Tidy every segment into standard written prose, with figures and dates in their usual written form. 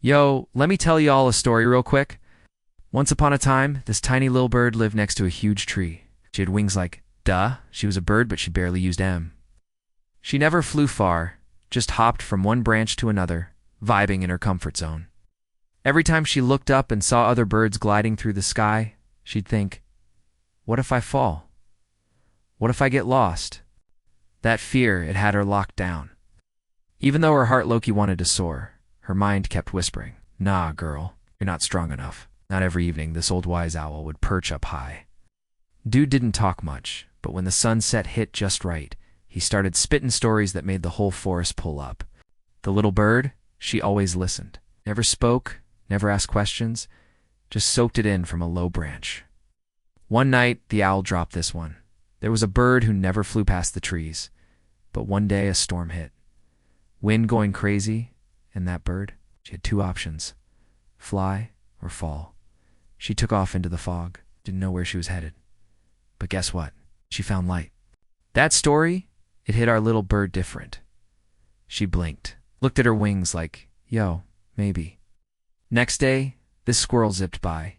Yo, let me tell you all a story real quick. Once upon a time, this tiny little bird lived next to a huge tree. She had wings like, duh, she was a bird, but she barely used M. She never flew far, just hopped from one branch to another, vibing in her comfort zone. Every time she looked up and saw other birds gliding through the sky, she'd think, what if I fall? What if I get lost? That fear, it had her locked down. Even though her heart low-key wanted to soar, her mind kept whispering, nah, girl, you're not strong enough. Not every evening, this old wise owl would perch up high. Dude didn't talk much, but when the sunset hit just right, he started spitting stories that made the whole forest pull up. The little bird, she always listened. Never spoke, never asked questions, just soaked it in from a low branch. One night, the owl dropped this one. There was a bird who never flew past the trees, but one day a storm hit. Wind going crazy, and that bird, she had two options, fly or fall. She took off into the fog, didn't know where she was headed. But guess what? She found light. That story, it hit our little bird different. She blinked, looked at her wings like, yo, maybe. Next day, this squirrel zipped by,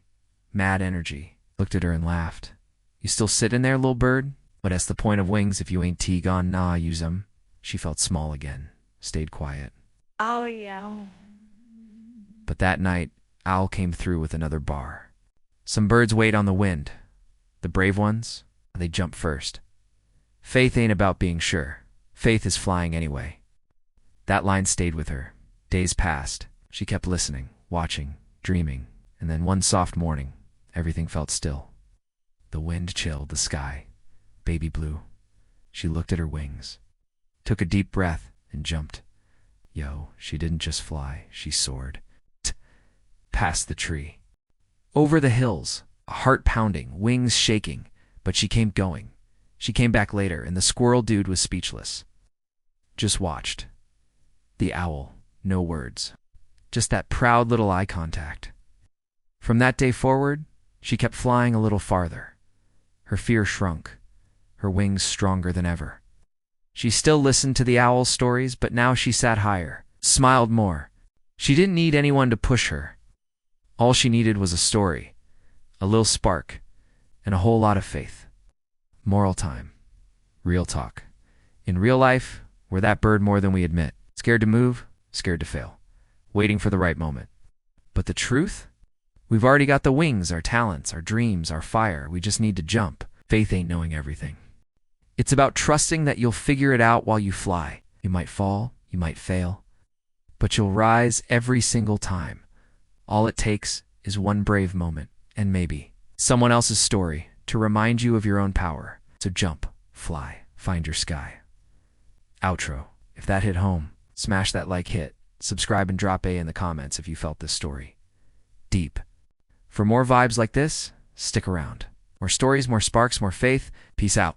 mad energy, looked at her and laughed. You still sitting there, little bird? But that's the point of wings if you ain't T-gone, nah, use 'em. She felt small again, stayed quiet. Oh, yeah. But that night, Owl came through with another bar. Some birds wait on the wind. The brave ones, they jump first. Faith ain't about being sure. Faith is flying anyway. That line stayed with her. Days passed. She kept listening, watching, dreaming. And then one soft morning, everything felt still. The wind chilled the sky. Baby blue. She looked at her wings, took a deep breath, and jumped. Yo, she didn't just fly, she soared. Past the tree. Over the hills, heart pounding, wings shaking, but she kept going. She came back later, and the squirrel dude was speechless. Just watched. The owl, no words. Just that proud little eye contact. From that day forward, she kept flying a little farther. Her fear shrunk, her wings stronger than ever. She still listened to the owl's stories, but now she sat higher, smiled more. She didn't need anyone to push her. All she needed was a story, a little spark, and a whole lot of faith. Moral time. Real talk. In real life, we're that bird more than we admit. Scared to move, scared to fail. Waiting for the right moment. But the truth? We've already got the wings, our talents, our dreams, our fire. We just need to jump. Faith ain't knowing everything. It's about trusting that you'll figure it out while you fly. You might fall, you might fail, but you'll rise every single time. All it takes is one brave moment, and maybe someone else's story to remind you of your own power. So jump, fly, find your sky. Outro. If that hit home, smash that like hit, subscribe and drop A in the comments if you felt this story deep. For more vibes like this, stick around. More stories, more sparks, more faith. Peace out.